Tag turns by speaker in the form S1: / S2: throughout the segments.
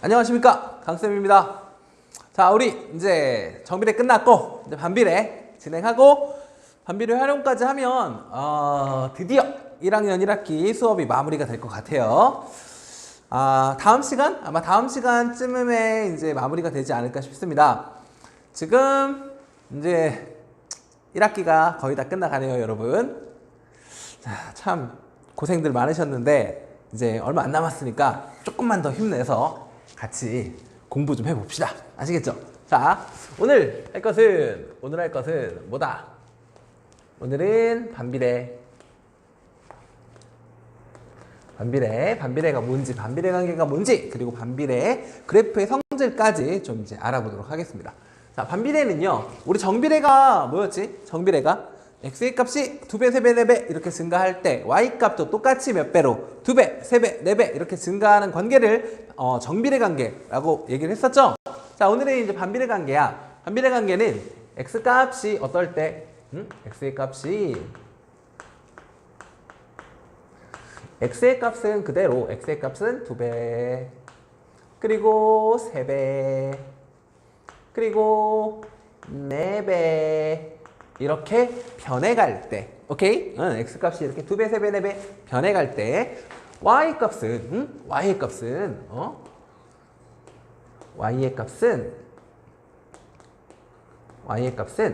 S1: 안녕하십니까, 강쌤입니다. 자, 우리 이제 정비례 끝났고 이제 반비례 진행하고 반비례 활용까지 하면 드디어 1학년 1학기 수업이 마무리가 될 것 같아요. 다음 시간? 아마 다음 시간쯤에 이제 마무리가 되지 않을까 싶습니다. 지금 이제 1학기가 거의 다 끝나가네요, 여러분. 자, 참 고생들 많으셨는데 이제 얼마 안 남았으니까 조금만 더 힘내서 같이 공부 좀 해봅시다. 아시겠죠? 자, 오늘 할 것은 뭐다? 오늘은 반비례가 뭔지, 반비례 관계가 뭔지, 그리고 반비례 그래프의 성질까지 좀 이제 알아보도록 하겠습니다. 자, 반비례는요, 우리 정비례가 뭐였지? 정비례가 x의 값이 2배, 3배, 4배 이렇게 증가할 때 y 값도 똑같이 몇 배로 2배, 3배, 4배 이렇게 증가하는 관계를 정비례 관계라고 얘기를 했었죠. 자, 오늘은 이제 반비례 관계야. 반비례 관계는 x 값이 어떨 때 x의 값은 그대로 x의 값은 2배 그리고 3배 그리고 4배 이렇게 변해갈 때, 오케이? x 값이 이렇게 2배, 3배, 4배 변해갈 때 y의 값은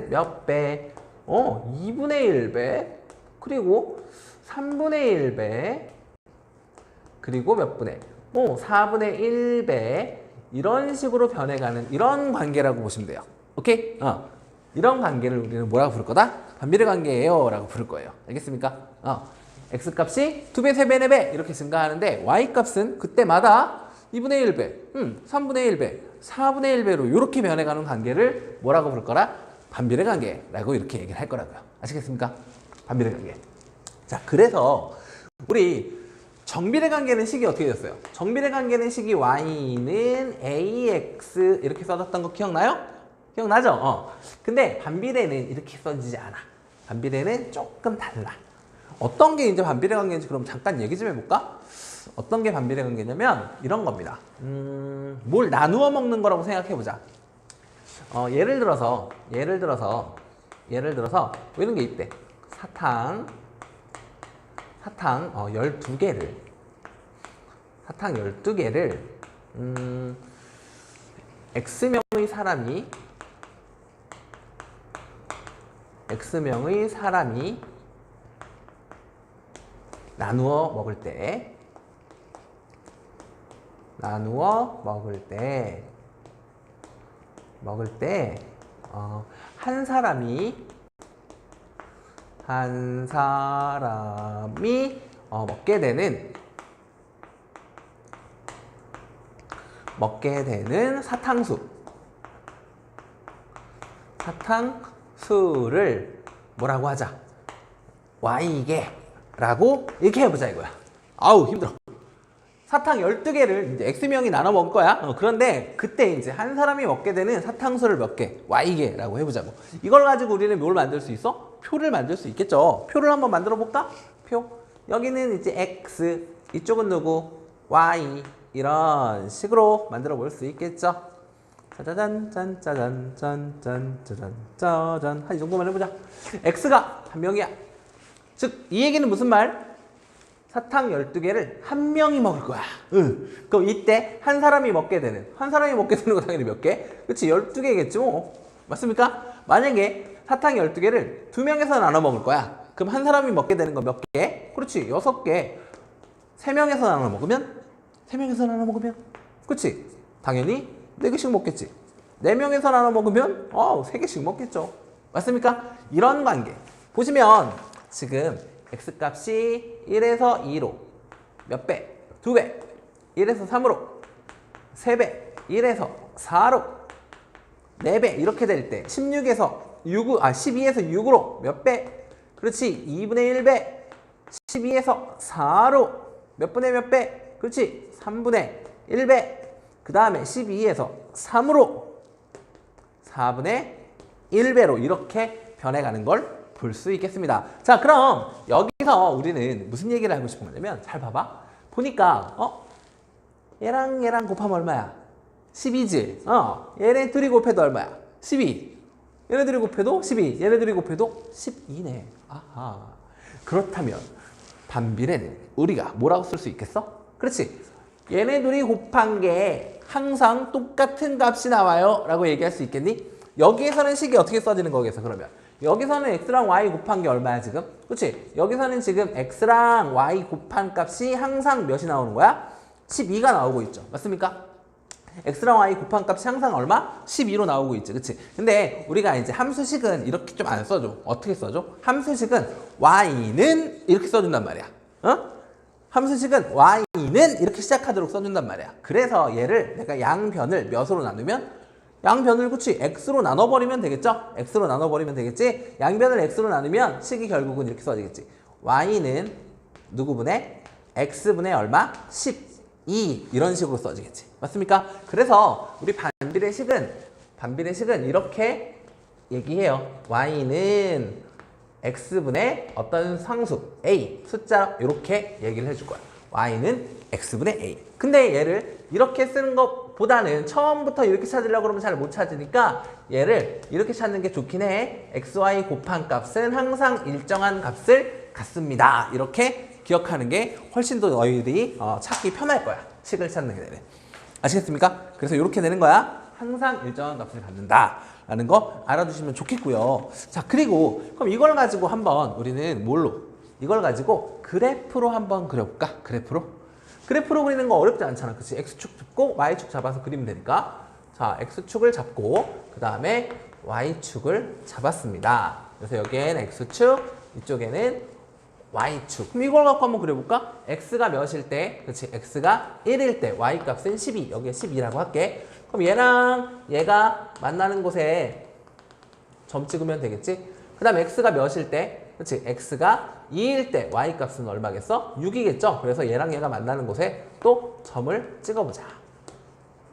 S1: 몇 배? 2분의 1배 그리고 3분의 1배 그리고 몇 분의? 4분의 1배 이런 식으로 변해가는 이런 관계라고 보시면 돼요. 오케이? 이런 관계를 우리는 뭐라고 부를 거다? 반비례 관계예요 라고 부를 거예요. 알겠습니까? x 값이 2배, 3배, 4배 이렇게 증가하는데 y 값은 그때마다 2분의 1배, 3분의 1배, 4분의 1배로 이렇게 변해가는 관계를 뭐라고 부를 거라? 반비례 관계라고 이렇게 얘기를 할 거라고요. 아시겠습니까? 반비례 관계. 자, 그래서 우리 정비례 관계는 식이 어떻게 됐어요? 정비례 관계는 식이 y는 ax 이렇게 써졌던 거 기억나요? 기억나죠? 근데 반비례는 이렇게 써지지 않아. 반비례는 조금 달라. 어떤 게 이제 반비례 관계인지 그럼 잠깐 얘기 좀 해볼까? 어떤 게 반비례 관계냐면 이런 겁니다. 뭘 나누어 먹는 거라고 생각해보자. 예를 들어서 이런 게 있대. 사탕 12개를 X명의 사람이 나누어 먹을 때 한 사람이 먹게 되는 사탕수를 뭐라고 하자? y게 라고 이렇게 해보자 이거야. 아우 힘들어. 사탕 12개를 이제 X명이 나눠 먹을 거야. 그런데 그때 이제 한 사람이 먹게 되는 사탕수를 몇 개? y게 라고 해보자고. 이걸 가지고 우리는 뭘 만들 수 있어? 표를 만들 수 있겠죠. 표를 한번 만들어 볼까? 표. 여기는 이제 X, 이쪽은 누구? Y. 이런 식으로 만들어 볼 수 있겠죠. 짜자잔, 짠짜잔, 짠짠짜잔, 짜잔. 한 이 정도만 해보자. X가 한 명이야. 즉, 이 얘기는 무슨 말? 사탕 12개를 한 명이 먹을 거야. 그럼 이때 한 사람이 먹게 되는 거 당연히 몇 개? 그치? 12개겠지 뭐. 맞습니까? 만약에 사탕 12개를 2명에서 나눠 먹을 거야. 그럼 한 사람이 먹게 되는 거 몇 개? 그렇지. 6개. 3명에서 나눠 먹으면? 그치? 당연히 4개씩 먹겠지. 4명에서 나눠 먹으면 3개씩 먹겠죠. 맞습니까? 이런 관계. 보시면 지금 x값이 1에서 2로 몇 배? 2배. 1에서 3으로 3배. 1에서 4로 4배. 이렇게 될 때 12에서 6으로 몇 배? 그렇지. 2분의 1배. 12에서 4로 몇 분의 몇 배? 그렇지. 3분의 1배. 그 다음에 12에서 3으로 4분의 1배로 이렇게 변해가는 걸 볼 수 있겠습니다. 자, 그럼 여기서 우리는 무슨 얘기를 하고 싶은 거냐면 잘 봐봐. 보니까 얘랑 곱하면 얼마야? 12지. 얘네 둘이 곱해도 얼마야? 12. 얘네 둘이 곱해도 12. 얘네 둘이 곱해도 12네. 아하. 그렇다면 반비례는 우리가 뭐라고 쓸 수 있겠어? 그렇지. 얘네 둘이 곱한 게 항상 똑같은 값이 나와요 라고 얘기할 수 있겠니? 여기에서는 식이 어떻게 써지는 거겠어 그러면? 여기서는 x랑 y 곱한 게 얼마야 지금? 그렇지? 여기서는 지금 x랑 y 곱한 값이 항상 몇이 나오는 거야? 12가 나오고 있죠. 맞습니까? x랑 y 곱한 값이 항상 얼마? 12로 나오고 있지. 그치? 근데 우리가 이제 함수식은 이렇게 좀 안 써줘. 어떻게 써줘? 함수식은 y는 이렇게 써준단 말이야. 함수식은 y는 이렇게 시작하도록 써준단 말이야. 그래서 얘를 내가 양변을 몇으로 나누면 양변을 그치? x로 나눠버리면 되겠죠? x로 나눠버리면 되겠지? 양변을 x로 나누면 식이 결국은 이렇게 써지겠지. y는 누구분의 x분의 얼마? 12 이런 식으로 써지겠지. 맞습니까? 그래서 우리 반비례식은 이렇게 얘기해요. y는 x분의 어떤 상수 a 숫자 이렇게 얘기를 해줄 거야. y는 x분의 a. 근데 얘를 이렇게 쓰는 것보다는 처음부터 이렇게 찾으려고 그러면 잘 못 찾으니까 얘를 이렇게 찾는 게 좋긴 해. xy 곱한 값은 항상 일정한 값을 갖습니다. 이렇게 기억하는 게 훨씬 더 너희들이 찾기 편할 거야. 식을 찾는 게 되네. 아시겠습니까? 그래서 이렇게 되는 거야. 항상 일정한 값을 갖는다 라는 거 알아두시면 좋겠고요. 자, 그리고 그럼 이걸 가지고 한번 우리는 뭘로? 이걸 가지고 그래프로 한번 그려볼까? 그래프로 그리는 거 어렵지 않잖아. 그치? x축 잡고 y축 잡아서 그리면 되니까. 자, x축을 잡고 그 다음에 y축을 잡았습니다. 그래서 여기엔 x축, 이쪽에는 y축. 그럼 이걸 갖고 한번 그려볼까? x가 몇일 때, 그치? x가 1일 때 y 값은 12. 여기에 12라고 할게. 그럼 얘랑 얘가 만나는 곳에 점 찍으면 되겠지? 그 다음 x가 몇일 때, 그치? x가 2일 때 y 값은 얼마겠어? 6이겠죠? 그래서 얘랑 얘가 만나는 곳에 또 점을 찍어보자.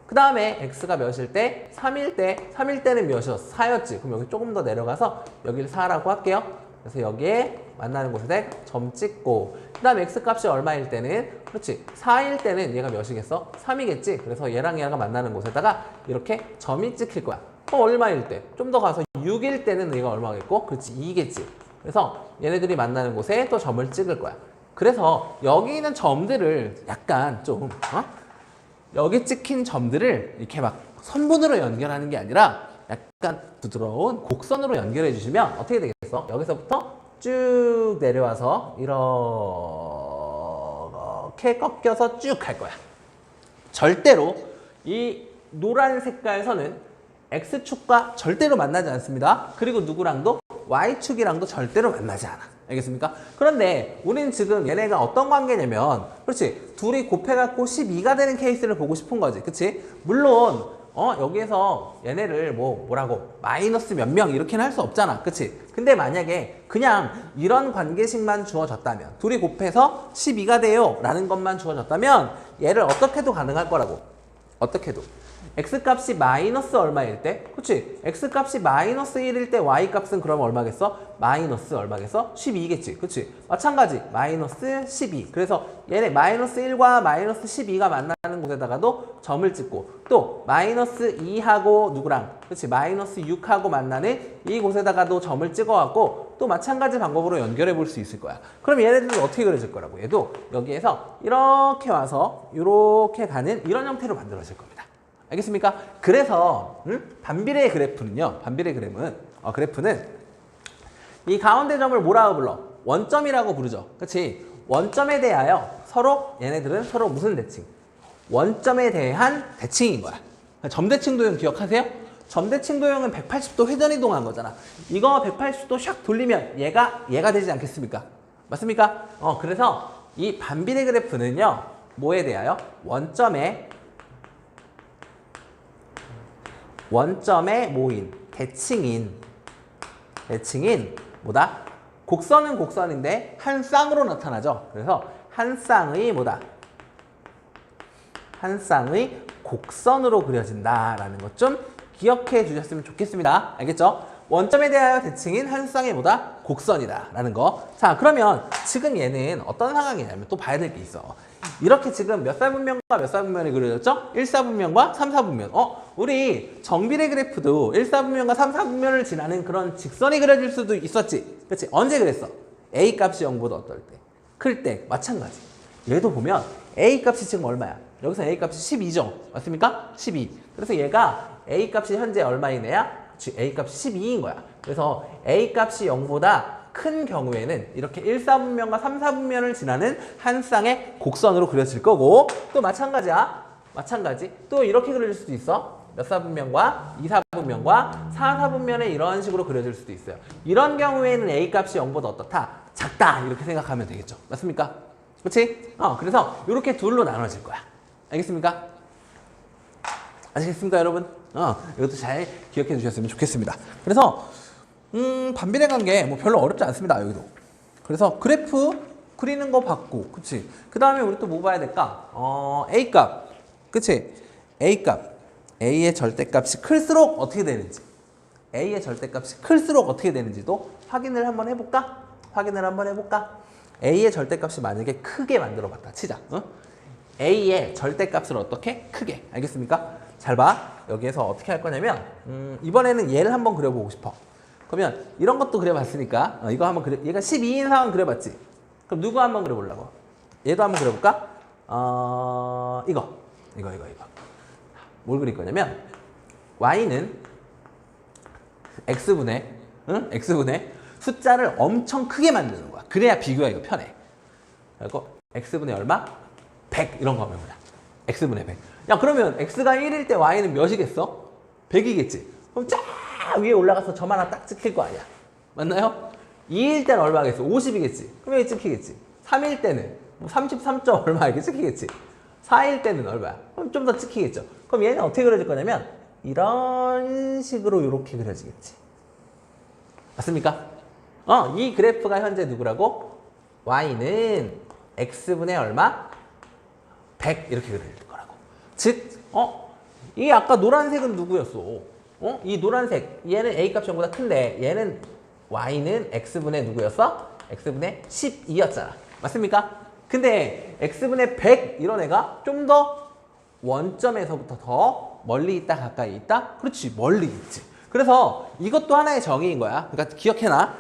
S1: 그 다음에 x가 몇일 때? 3일 때. 3일 때는 몇이었어? 4였지. 그럼 여기 조금 더 내려가서 여기를 4라고 할게요. 그래서 여기에 만나는 곳에 점 찍고 그 다음 x값이 얼마일 때는 그렇지 4일 때는 얘가 몇이겠어? 3이겠지. 그래서 얘랑 얘가 만나는 곳에다가 이렇게 점이 찍힐 거야. 얼마일 때? 좀 더 가서 6일 때는 얘가 얼마겠고? 그렇지 2겠지. 그래서 얘네들이 만나는 곳에 또 점을 찍을 거야. 그래서 여기 있는 점들을 약간 좀 여기 찍힌 점들을 이렇게 막 선분으로 연결하는 게 아니라 약간 부드러운 곡선으로 연결해 주시면 어떻게 되겠어? 여기서부터 쭉 내려와서 이렇게 꺾여서 쭉 갈 거야. 절대로 이 노란 색깔 선은 X축과 절대로 만나지 않습니다. 그리고 누구랑도 Y축이랑도 절대로 만나지 않아. 알겠습니까? 그런데 우리는 지금 얘네가 어떤 관계냐면 그렇지 둘이 곱해갖고 12가 되는 케이스를 보고 싶은 거지. 그치? 물론 여기에서 얘네를 뭐라고 마이너스 몇 명 이렇게는 할 수 없잖아. 그치? 근데 만약에 그냥 이런 관계식만 주어졌다면 둘이 곱해서 12가 돼요 라는 것만 주어졌다면 얘를 어떻게도 가능할 거라고. 어떻게도 x값이 마이너스 얼마일 때? 그치? x값이 마이너스 1일 때 y값은 그럼 얼마겠어? 마이너스 얼마겠어? 12겠지. 그치? 마찬가지 마이너스 12. 그래서 얘네 마이너스 1과 마이너스 12가 만나는 곳에다가도 점을 찍고 또 마이너스 2하고 누구랑 그치? 마이너스 6하고 만나는 이 곳에다가도 점을 찍어갖고 또 마찬가지 방법으로 연결해 볼 수 있을 거야. 그럼 얘네들은 어떻게 그려질 거라고? 얘도 여기에서 이렇게 와서 이렇게 가는 이런 형태로 만들어질 겁니다. 알겠습니까? 그래서 반비례 그래프는요. 반비례 그래프는 이 가운데 점을 뭐라고 불러? 원점이라고 부르죠. 그렇지? 원점에 대하여 서로 얘네들은 서로 무슨 대칭? 원점에 대한 대칭인 거야. 점대칭 도형 기억하세요? 점대칭 도형은 180도 회전 이동한 거잖아. 이거 180도 샥 돌리면 얘가 되지 않겠습니까? 맞습니까? 그래서 이 반비례 그래프는요. 뭐에 대하여? 원점에 모인 대칭인 뭐다? 곡선은 곡선인데 한 쌍으로 나타나죠. 그래서 한 쌍의 뭐다? 한 쌍의 곡선으로 그려진다라는 것 좀 기억해 주셨으면 좋겠습니다. 알겠죠? 원점에 대하여 대칭인 한 쌍의 뭐다? 곡선이다 라는 거. 자, 그러면 지금 얘는 어떤 상황이냐면 또 봐야 될 게 있어. 이렇게 지금 몇 사분면과 몇 사분면이 그려졌죠? 1사분면과 3사분면. 우리 정비례 그래프도 1사분면과 3사분면을 지나는 그런 직선이 그려질 수도 있었지. 그렇지? 언제 그랬어? A 값이 0보다 어떨 때? 클 때. 마찬가지. 얘도 보면 A 값이 지금 얼마야? 여기서 A 값이 12죠. 맞습니까? 12. 그래서 얘가 A 값이 현재 얼마인 애야? A 값이 12인 거야. 그래서 A 값이 0보다 큰 경우에는 이렇게 1사분면과 3사분면을 지나는 한 쌍의 곡선으로 그려질 거고, 또 마찬가지야. 마찬가지. 또 이렇게 그려질 수도 있어. 몇 사분면과 2사분면과 4사분면에 이런 식으로 그려질 수도 있어요. 이런 경우에는 A 값이 0보다 어떻다? 작다. 이렇게 생각하면 되겠죠. 맞습니까? 그렇지? 그래서 이렇게 둘로 나눠질 거야. 알겠습니까? 아시겠습니까, 여러분? 이것도 잘 기억해 주셨으면 좋겠습니다. 그래서 반비례 관계 뭐 별로 어렵지 않습니다, 여기도. 그래서 그래프 그리는 거 봤고, 그치? 그 다음에 우리 또 뭐 봐야 될까? A 값, 그치? A 값, A의 절대값이 클수록 어떻게 되는지, A의 절대값이 클수록 어떻게 되는지도 확인을 한번 해볼까? A의 절대값이 만약에 크게 만들어 봤다 치자. A의 절대값을 어떻게? 크게. 알겠습니까? 잘 봐. 여기에서 어떻게 할 거냐면 이번에는 얘를 한번 그려보고 싶어. 그러면 이런 것도 그려봤으니까 이거 한번 그려. 얘가 12인 상황 그려봤지? 그럼 누구 한번 그려보려고? 얘도 한번 그려볼까? 이거. 뭘 그릴 거냐면 y는 x분의 숫자를 엄청 크게 만드는 거야. 그래야 비교하기가 편해. 그리고 x분의 얼마? 100 이런 거 하면 뭐야? x분의 100. 야, 그러면 x가 1일 때 y는 몇이겠어? 100이겠지. 그럼 쫙 위에 올라가서 점 하나 딱 찍힐 거 아니야. 맞나요? 2일 때는 얼마겠어? 50이겠지. 그럼 여기 찍히겠지. 3일 때는 33. 얼마 이렇게 찍히겠지. 4일 때는 얼마야? 그럼 좀 더 찍히겠죠. 그럼 얘는 어떻게 그려질 거냐면 이런 식으로 이렇게 그려지겠지. 맞습니까? 이 그래프가 현재 누구라고? y는 x분의 얼마? 100 이렇게 그려질 거라고. 즉, 이 아까 노란색은 누구였어? 이 노란색, 얘는 A 값이 0보다 큰데 얘는 y는 x분의 누구였어? x분의 12였잖아. 맞습니까? 근데 x분의 100 이런 애가 좀 더 원점에서부터 더 멀리 있다 가까이 있다? 그렇지, 멀리 있지. 그래서 이것도 하나의 정의인 거야. 그러니까 기억해놔.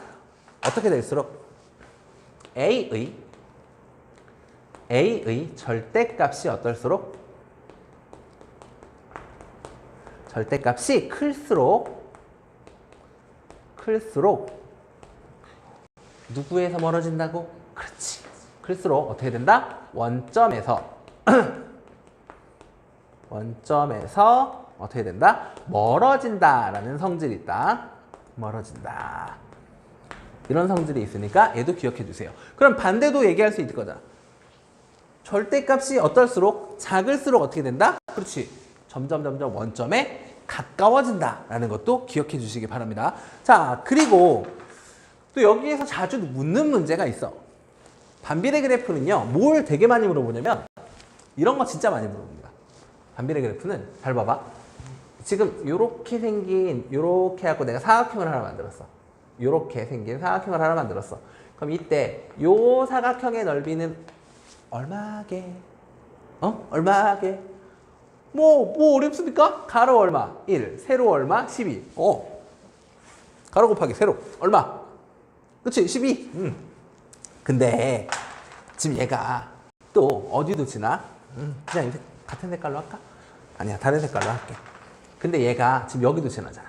S1: 어떻게 될수록 A의 절대값이 어떨수록 절대값이 클수록 누구에서 멀어진다고? 그렇지. 클수록 어떻게 된다? 원점에서 어떻게 된다? 멀어진다라는 성질이 있다. 멀어진다. 이런 성질이 있으니까 얘도 기억해 주세요. 그럼 반대도 얘기할 수 있을 거잖아. 절대값이 어떨수록 작을수록 어떻게 된다? 그렇지. 점점 원점에 가까워진다라는 것도 기억해 주시기 바랍니다. 자, 그리고 또 여기에서 자주 묻는 문제가 있어. 반비례 그래프는요, 뭘 되게 많이 물어보냐면 이런 거 진짜 많이 물어봅니다. 반비례 그래프는 잘 봐봐. 지금 요렇게 생긴 요렇게 하고 내가 사각형을 하나 만들었어. 요렇게 생긴 사각형을 하나 만들었어. 그럼 이때 요 사각형의 넓이는 얼마게? 얼마게? 뭐 어렵습니까? 가로 얼마? 1. 세로 얼마? 12. 가로 곱하기 세로 얼마? 그치? 12. 근데 지금 얘가 또 어디도 지나? 그냥 같은 색깔로 할까? 아니야, 다른 색깔로 할게. 근데 얘가 지금 여기도 지나잖아.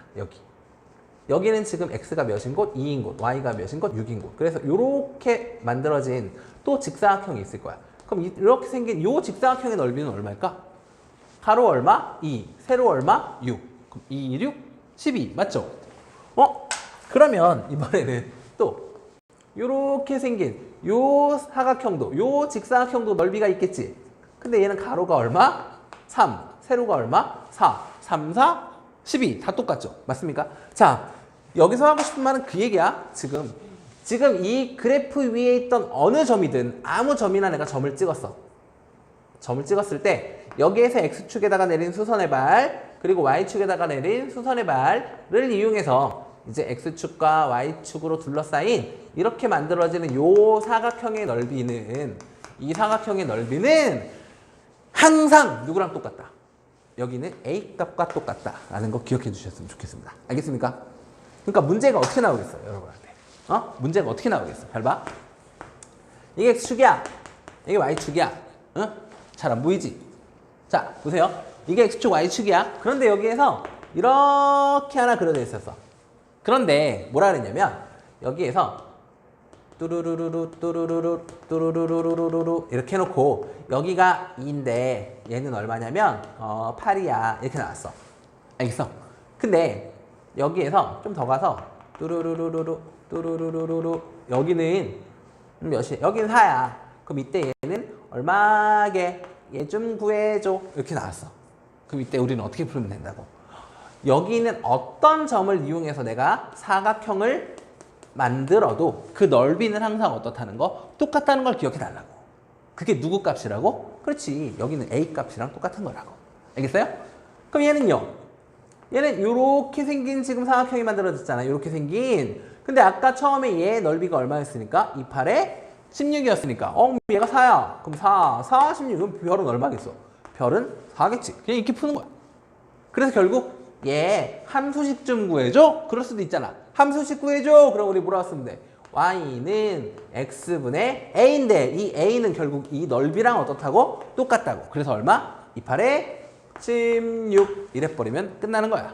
S1: 여기는 지금 x가 몇인 곳? 2인 곳, y가 몇인 곳? 6인 곳. 그래서 이렇게 만들어진 또 직사각형이 있을 거야. 그럼 이렇게 생긴 이 직사각형의 넓이는 얼마일까? 가로 얼마? 2. 세로 얼마? 6. 그럼 2, 6, 12. 맞죠? 그러면 이번에는 또 이렇게 생긴 요 사각형도, 요 직사각형도 넓이가 있겠지. 근데 얘는 가로가 얼마? 3. 세로가 얼마? 4. 3, 4, 12. 다 똑같죠? 맞습니까? 자, 여기서 하고 싶은 말은 그 얘기야. 지금 이 그래프 위에 있던 어느 점이든 아무 점이나 내가 점을 찍었어. 점을 찍었을 때 여기에서 x축에다가 내린 수선의 발, 그리고 y축에다가 내린 수선의 발을 이용해서 이제 x축과 y축으로 둘러싸인 이렇게 만들어지는 요 사각형의 넓이는 이 사각형의 넓이는 항상 누구랑 똑같다. 여기는 a 값과 똑같다라는 거 기억해 주셨으면 좋겠습니다. 알겠습니까? 그러니까 문제가 어떻게 나오겠어요, 여러분한테? 문제가 어떻게 나오겠어? 잘 봐. 이게 x축이야. 이게 y축이야. 응? 잘 안 보이지? 자, 보세요. 이게 x축, y축이야. 그런데 여기에서 이렇게 하나 그려져 있었어. 그런데 뭐라 그랬냐면 여기에서 뚜루루루루 뚜루루루 뚜루루루루루 이렇게 해놓고 여기가 2인데 얘는 얼마냐면 8이야 이렇게 나왔어. 알겠어? 근데 여기에서 좀 더 가서 뚜루루루루루 뚜루루루루루 여기는 몇이? 여기는 4야. 그럼 이때 얘는 얼마게? 얘 좀 구해줘 이렇게 나왔어. 그럼 이때 우리는 어떻게 풀면 된다고? 여기는 어떤 점을 이용해서 내가 사각형을 만들어도 그 넓이는 항상 어떻다는 거? 똑같다는 걸 기억해 달라고. 그게 누구 값이라고? 그렇지. 여기는 a 값이랑 똑같은 거라고. 알겠어요? 그럼 얘는요? 얘는 요렇게 생긴 지금 사각형이 만들어졌잖아. 요렇게 생긴. 근데 아까 처음에 얘 넓이가 얼마였으니까? 28에 16이었으니까. 얘가 4야. 그럼 4, 16. 그럼 별은 얼마겠어? 별은 4겠지. 그냥 이렇게 푸는 거야. 그래서 결국 얘 함수식 좀 구해줘? 그럴 수도 있잖아. 함수식 구해줘? 그럼 우리 뭐라고 쓰면 돼? y는 x분의 a인데 이 a는 결국 이 넓이랑 어떻다고? 똑같다고. 그래서 얼마? 28에 16 이래버리면 끝나는 거야.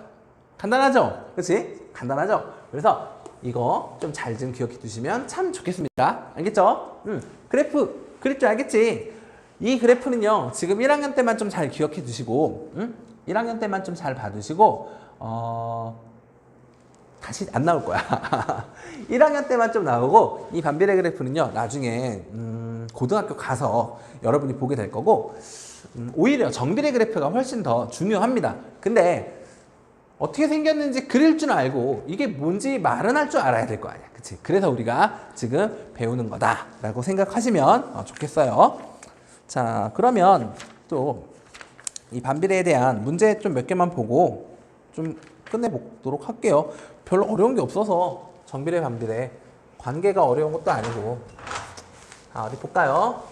S1: 간단하죠? 그렇지? 간단하죠? 그래서 이거 좀 잘 좀 기억해 두시면 참 좋겠습니다. 알겠죠? 그래프 그릴 줄 알겠지? 이 그래프는요 지금 1학년 때만 좀 잘 기억해 두시고 1학년 때만 좀 잘 봐두시고 다시 안 나올 거야. 1학년 때만 좀 나오고 이 반비례 그래프는요 나중에 고등학교 가서 여러분이 보게 될 거고 오히려 정비례 그래프가 훨씬 더 중요합니다. 근데 어떻게 생겼는지 그릴 줄 알고 이게 뭔지 말은 할 줄 알아야 될 거 아니야. 그치? 그래서 우리가 지금 배우는 거다라고 생각하시면 좋겠어요. 자, 그러면 또 이 반비례에 대한 문제 좀 몇 개만 보고 좀 끝내보도록 할게요. 별로 어려운 게 없어서 정비례 반비례 관계가 어려운 것도 아니고. 자, 어디 볼까요?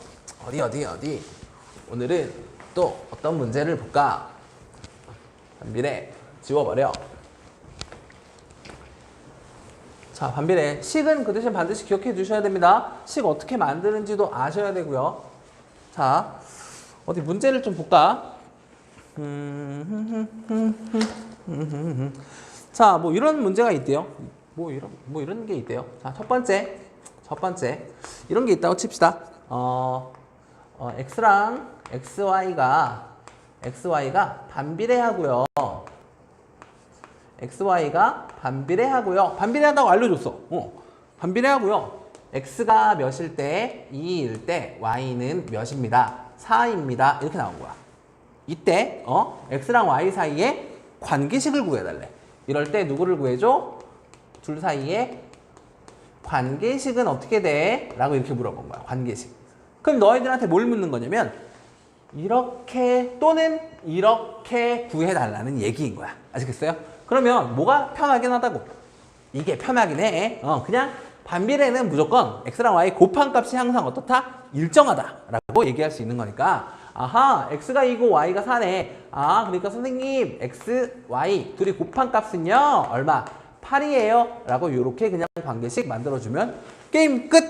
S1: 어디 오늘은 또 어떤 문제를 볼까? 반비례 지워버려. 자, 반비례 식은 그 대신 반드시 기억해 주셔야 됩니다. 식 어떻게 만드는지도 아셔야 되고요. 자, 어디 문제를 좀 볼까? 자, 뭐 이런 문제가 있대요. 뭐 이런 게 있대요. 자, 첫 번째 이런 게 있다고 칩시다. x랑 xy가 반비례하고요. xy가 반비례하다고 알려줬어. 반비례하고요. x가 몇일 때 2일 때 y는 몇입니다. 4입니다. 이렇게 나온 거야. 이때 x랑 y 사이에 관계식을 구해달래. 이럴 때 누구를 구해줘? 둘 사이에 관계식은 어떻게 돼? 라고 이렇게 물어본 거야. 관계식. 그럼 너희들한테 뭘 묻는 거냐면 이렇게 또는 이렇게 구해달라는 얘기인 거야. 아시겠어요? 그러면 뭐가 편하긴 하다고? 이게 편하긴 해. 그냥 반비례는 무조건 x랑 y 곱한 값이 항상 어떻다? 일정하다라고 얘기할 수 있는 거니까 아하, x가 2고 y가 4네. 그러니까 선생님 x, y 둘이 곱한 값은요 얼마? 8이에요 라고 이렇게 그냥 관계식 만들어주면 게임 끝!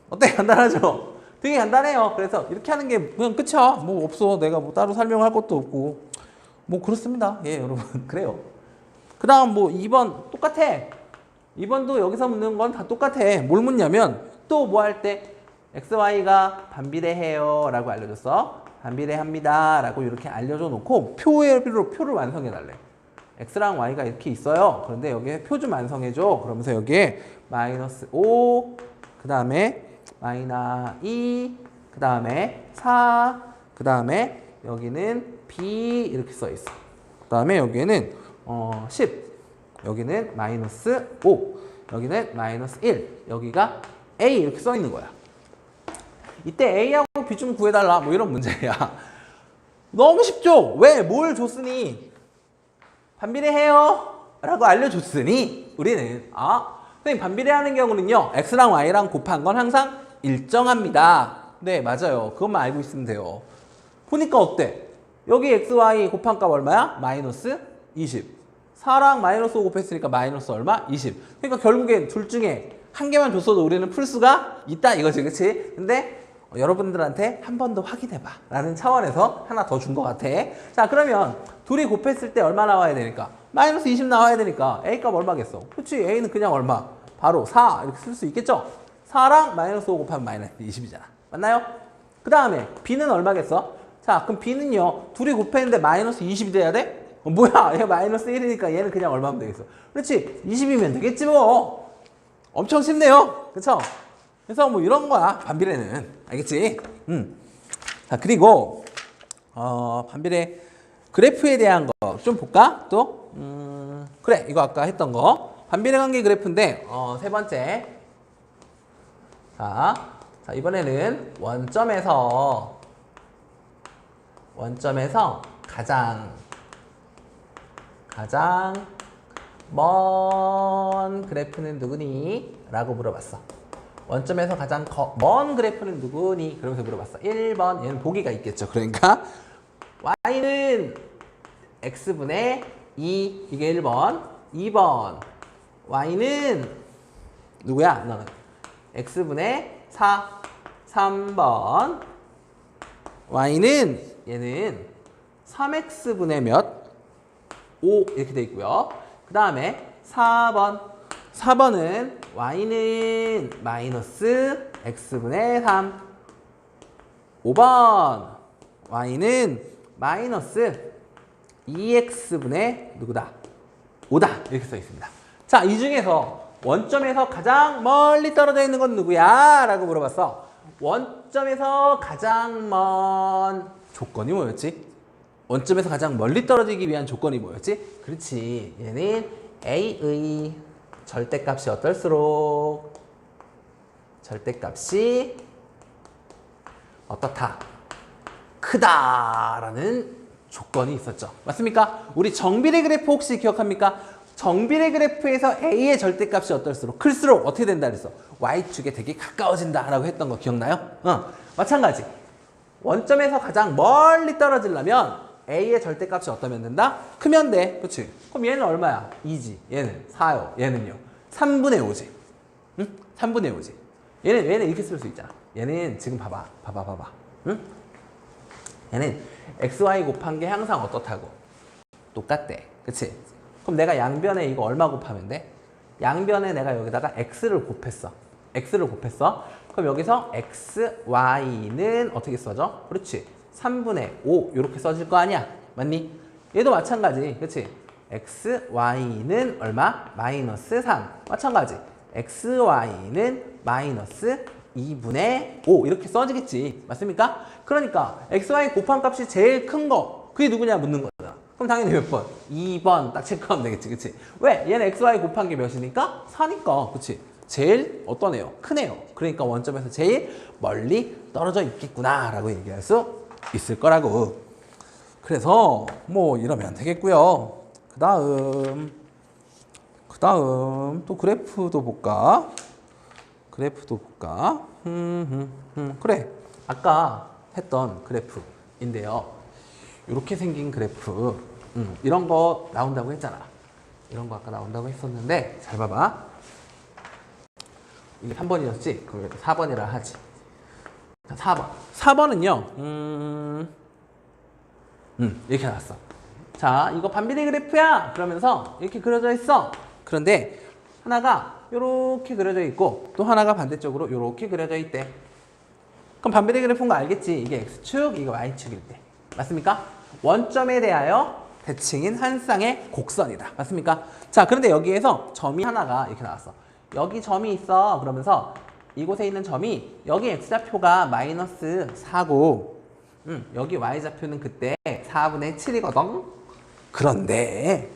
S1: 어때? 간단하죠? 되게 간단해요. 그래서 이렇게 하는 게 그냥 끝이야. 뭐 없어. 내가 뭐 따로 설명할 것도 없고 뭐 그렇습니다. 예, 여러분. 그래요. 그 다음 뭐 2번 똑같아. 2번도 여기서 묻는 건 다 똑같아. 뭘 묻냐면 또 뭐 할 때 xy가 반비례해요 라고 알려줬어. 반비례합니다 라고 이렇게 알려줘 놓고 표를 완성해 달래. x랑 y가 이렇게 있어요. 그런데 여기에 표 좀 완성해줘. 그러면서 여기에 마이너스 5, 그 다음에 마이너스 2, 그 다음에 4, 그 다음에 여기는 b 이렇게 써 있어. 그 다음에 여기에는 10, 여기는 마이너스 5, 여기는 마이너스 1, 여기가 a 이렇게 써 있는 거야. 이때 a하고 b 좀 구해달라 뭐 이런 문제야. 너무 쉽죠? 왜? 뭘 줬으니? 반비례해요 라고 알려줬으니 우리는 선생님 반비례하는 경우는요 x랑 y랑 곱한 건 항상 일정합니다. 네 맞아요. 그것만 알고 있으면 돼요. 보니까 어때? 여기 x, y 곱한 값 얼마야? 마이너스 20. 4랑 마이너스 5 곱했으니까 마이너스 얼마? 20. 그러니까 결국엔 둘 중에 한 개만 줬어도 우리는 풀 수가 있다 이거지, 그치? 근데 여러분들한테 한 번 더 확인해봐 라는 차원에서 하나 더 준 것 같아. 자 그러면 둘이 곱했을 때 얼마 나와야 되니까? 마이너스 20 나와야 되니까 A 값 얼마겠어? 그치? A는 그냥 얼마? 바로 4 이렇게 쓸 수 있겠죠? 4랑 마이너스 5 곱하면 마이너스 20이잖아. 맞나요? 그 다음에 B는 얼마겠어? 자 그럼 B는요 둘이 곱했는데 마이너스 20이 돼야 돼? 뭐야 얘 마이너스 1이니까 얘는 그냥 얼마면 되겠어? 그렇지 20이면 되겠지 뭐. 엄청 쉽네요. 그쵸? 그래서 뭐 이런 거야 반비례는. 알겠지? 자 그리고 반비례 그래프에 대한 거 좀 볼까? 또 그래 이거 아까 했던 거 반비례 관계 그래프인데 세 번째 자 이번에는 원점에서 가장 먼 그래프는 누구니? 라고 물어봤어. 원점에서 가장 먼 그래프는 누구니? 그러면서 물어봤어. 1번 얘는 보기가 있겠죠. 그러니까 y는 x분의 2 이게 1번 2번 y는 누구야? 너는 x분의 4 3번 y는 얘는 3x분의 몇? 5 이렇게 돼 있고요. 그 다음에 4번은 y는 마이너스 x분의 3 5번 y는 마이너스 2x분의 누구다? 5다 이렇게 써 있습니다. 자, 이 중에서 원점에서 가장 멀리 떨어져 있는 건 누구야? 라고 물어봤어. 원점에서 가장 먼 조건이 뭐였지? 원점에서 가장 멀리 떨어지기 위한 조건이 뭐였지? 그렇지. 얘는 A의 절대값이 어떨수록 절대값이 어떻다? 크다라는 조건이 있었죠. 맞습니까? 우리 정비례 그래프 혹시 기억합니까? 정비례 그래프에서 A의 절대값이 어떨수록 클수록 어떻게 된다 그랬어? Y축에 되게 가까워진다라고 했던 거 기억나요? 마찬가지. 원점에서 가장 멀리 떨어지려면 A의 절대값이 어떠면 된다? 크면 돼. 그치? 그럼 얘는 얼마야? 2지. 얘는 4요. 얘는요? 3분의 5지. 응? 3분의 5지. 얘는 이렇게 쓸 수 있잖아. 얘는 지금 봐봐. 응? 얘는 XY 곱한 게 항상 어떻다고? 똑같대. 그치? 그럼 내가 양변에 이거 얼마 곱하면 돼? 양변에 내가 여기다가 X를 곱했어. 그럼 여기서 XY는 어떻게 써져? 그렇지. 3분의 5 이렇게 써질 거 아니야? 맞니? 얘도 마찬가지. 그치? XY는 얼마? 마이너스 3. 마찬가지. XY는 마이너스 2분의 5 이렇게 써지겠지. 맞습니까? 그러니까 XY 곱한 값이 제일 큰 거 그게 누구냐 묻는 거잖아. 그럼 당연히 몇 번? 2번 딱 체크하면 되겠지. 그치? 왜? 얘는 XY 곱한 게 몇이니까? 4니까. 그치? 제일 어떤 애요? 큰 애요. 그러니까 원점에서 제일 멀리 떨어져 있겠구나 라고 얘기할 수 있을 거라고. 그래서 뭐 이러면 되겠고요. 그 다음 또 그래프도 볼까? 그래. 아까 했던 그래프인데요. 이렇게 생긴 그래프. 이런 거 나온다고 했잖아. 이런 거 아까 나온다고 했었는데 잘 봐봐. 이게 3번이었지? 그럼 4번이라 하지. 자, 4번. 4번은요. 이렇게 나왔어. 자, 이거 반비례 그래프야. 그러면서 이렇게 그려져 있어. 그런데 하나가 이렇게 그려져 있고 또 하나가 반대쪽으로 이렇게 그려져 있대. 그럼 반비례 그래프인 거 알겠지? 이게 X축, 이거 Y축일 때. 맞습니까? 원점에 대하여 대칭인 한 쌍의 곡선이다. 맞습니까? 자, 그런데 여기에서 점이 하나가 이렇게 나왔어. 여기 점이 있어. 그러면서 이곳에 있는 점이 여기 X좌표가 마이너스 4고 여기 Y좌표는 그때 4분의 7이거든. 그런데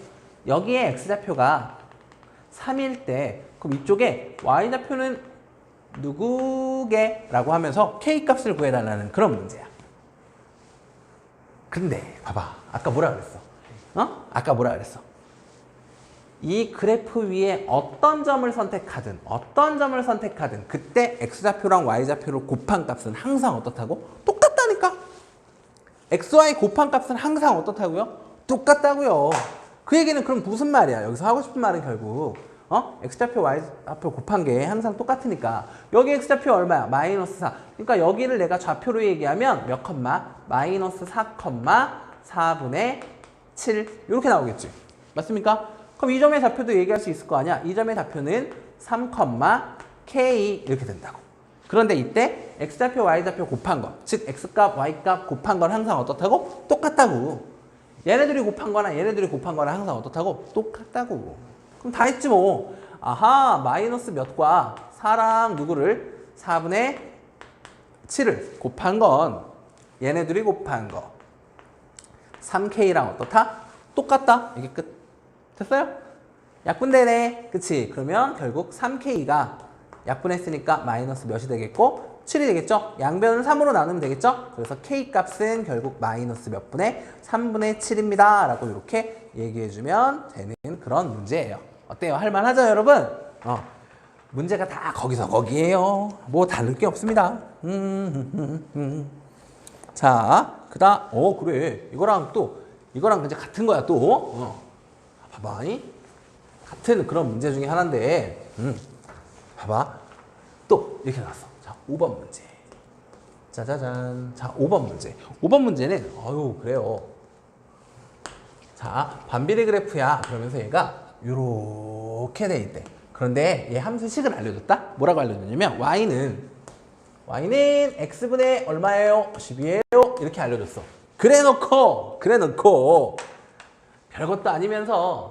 S1: 여기에 X좌표가 3일 때 그럼 이쪽에 Y좌표는 누구게? 라고 하면서 K값을 구해달라는 그런 문제야. 근데 봐봐. 아까 뭐라 그랬어? 아까 뭐라 그랬어? 이 그래프 위에 어떤 점을 선택하든 그때 x좌표랑 y좌표를 곱한 값은 항상 어떻다고? 똑같다니까. xy 곱한 값은 항상 어떻다고요? 똑같다고요. 그 얘기는 그럼 무슨 말이야? 여기서 하고 싶은 말은 결국 x좌표 y좌표 곱한 게 항상 똑같으니까 여기 x좌표 얼마야? 마이너스 4. 그러니까 여기를 내가 좌표로 얘기하면 몇 컴마? 마이너스 4 컴마 4분의 7 이렇게 나오겠지. 맞습니까? 그럼 이 점의 좌표도 얘기할 수 있을 거 아니야? 이 점의 좌표는 3, k 이렇게 된다고. 그런데 이때 x좌표, y좌표 곱한 거, 즉 x값, y값 곱한 건 항상 어떻다고? 똑같다고. 얘네들이 곱한 거나 얘네들이 곱한 거랑 항상 어떻다고? 똑같다고. 그럼 다 했지 뭐. 아하, 마이너스 몇과 4랑 누구를? 4분의 7을 곱한 건 얘네들이 곱한 거 3k랑 어떻다? 똑같다. 이게 끝. 됐어요? 약분되네. 그치? 그러면 결국 3k가 약분했으니까 마이너스 몇이 되겠고 7이 되겠죠? 양변을 3으로 나누면 되겠죠? 그래서 k 값은 결국 마이너스 몇 분의 3분의 7입니다. 라고 이렇게 얘기해주면 되는 그런 문제예요. 어때요? 할만하죠, 여러분? 문제가 다 거기서 거기에요. 뭐 다를 게 없습니다. 자, 그래. 이거랑 이제 같은 거야, 또. 봐봐. 같은 그런 문제 중에 하나인데, 봐봐. 또, 이렇게 나왔어. 자, 5번 문제. 짜자잔. 자, 5번 문제. 5번 문제는, 그래요. 자, 반비례 그래프야. 그러면서 얘가 요렇게 돼 있대. 그런데 얘 함수식을 알려줬다? 뭐라고 알려줬냐면, y는 x분의 얼마예요? 10이에요? 이렇게 알려줬어. 그래 놓고 별것도 아니면서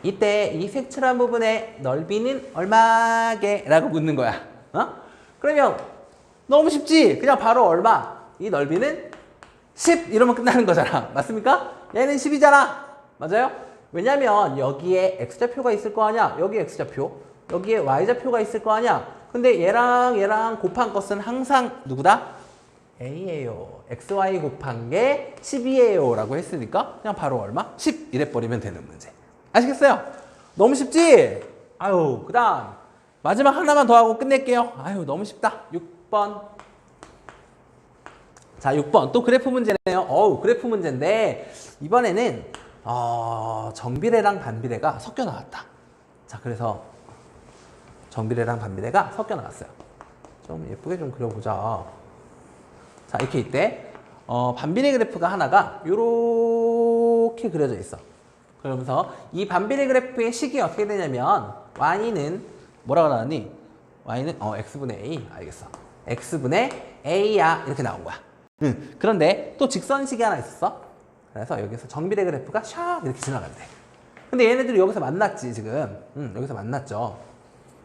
S1: 이때 이 색칠한 부분의 넓이는 얼마게? 라고 묻는 거야. 그러면 너무 쉽지? 그냥 바로 얼마? 이 넓이는 10 이러면 끝나는 거잖아. 맞습니까? 얘는 10이잖아. 맞아요? 왜냐면 여기에 x좌표가 있을 거 아니야. 여기에 x좌표, 여기에 y좌표가 있을 거 아니야. 근데 얘랑 곱한 것은 항상 누구다? a예요. xy 곱한 게 10이에요 라고 했으니까 그냥 바로 얼마? 10 이래버리면 되는 문제. 아시겠어요? 너무 쉽지? 그 다음 마지막 하나만 더 하고 끝낼게요. 너무 쉽다. 6번. 자, 6번 또 그래프 문제네요. 그래프 문제인데 이번에는 정비례랑 반비례가 섞여 나왔다. 자, 그래서 정비례랑 반비례가 섞여 나왔어요. 좀 예쁘게 좀 그려보자. 자, 이렇게 있대. 반비례 그래프가 하나가 이렇게 그려져 있어. 그러면서 이 반비례 그래프의 식이 어떻게 되냐면 y는 뭐라고 나왔니? y는 x분의 a. 알겠어. x분의 a야. 이렇게 나온 거야. 그런데 또 직선식이 하나 있었어. 그래서 여기서 정비례 그래프가 샥 이렇게 지나간대. 근데 얘네들이 여기서 만났지 지금. 여기서 만났죠.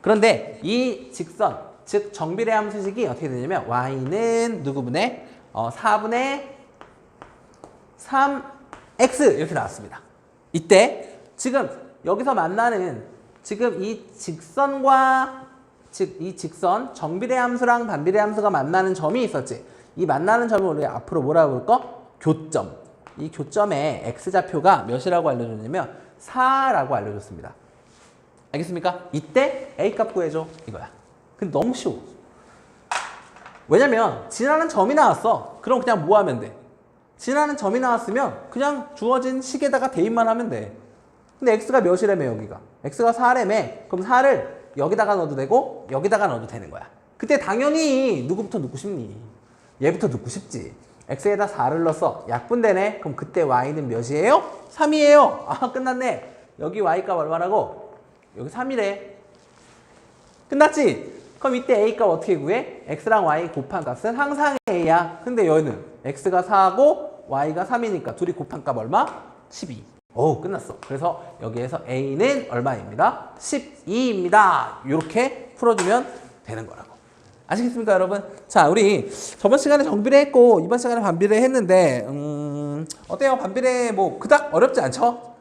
S1: 그런데 이 직선, 즉 정비례 함수식이 어떻게 되냐면 y는 누구분의 4분의 3x 이렇게 나왔습니다. 이때 지금 여기서 만나는 지금 이 직선과 즉 이 직선 정비례 함수랑 반비례 함수가 만나는 점이 있었지. 이 만나는 점을 우리 앞으로 뭐라고 볼까? 교점. 이 교점의 x좌표가 몇이라고 알려줬냐면 4라고 알려줬습니다. 알겠습니까? 이때 a값 구해줘. 이거야. 근데 너무 쉬워. 왜냐면 지나는 점이 나왔어. 그럼 그냥 뭐 하면 돼? 지나는 점이 나왔으면 그냥 주어진 식에다가 대입만 하면 돼. 근데 x가 몇이라며 여기가? x가 4라며. 그럼 4를 여기다가 넣어도 되고 여기다가 넣어도 되는 거야. 그때 당연히 누구부터 넣고 싶니? 얘부터 넣고 싶지. x에다 4를 넣어서 약분되네. 그럼 그때 y는 몇이에요? 3이에요. 끝났네. 여기 y값 얼마라고? 여기 3이래. 끝났지? 그럼 이때 a값 어떻게 구해? x랑 y 곱한 값은 항상 a야. 근데 여기는 x가 4고 y가 3이니까 둘이 곱한 값 얼마? 12. 끝났어. 그래서 여기에서 a는 얼마입니다? 12입니다. 이렇게 풀어주면 되는 거라고. 아시겠습니까, 여러분? 자, 우리 저번 시간에 정비례 했고 이번 시간에 반비례 했는데 어때요? 반비례 뭐 그닥 어렵지 않죠?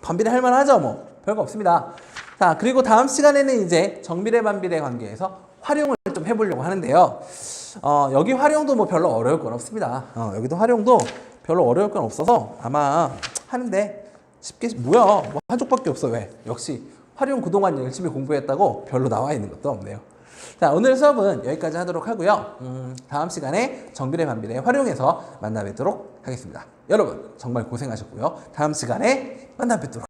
S1: 반비례 할 만하죠? 뭐 별거 없습니다. 자, 그리고 다음 시간에는 이제 정비례 반비례 관계에서 활용을 좀 해보려고 하는데요. 여기 활용도 뭐 별로 어려울 건 없습니다. 여기도 활용도 별로 어려울 건 없어서 아마 하는데
S2: 쉽게 뭐야 뭐 한쪽밖에 없어. 왜? 역시 활용 그동안 열심히 공부했다고 별로 나와 있는 것도 없네요. 자, 오늘 수업은 여기까지 하도록 하고요. 다음 시간에 정비례 반비례 활용해서 만나 뵙도록 하겠습니다. 여러분 정말 고생하셨고요. 다음 시간에 만나 뵙도록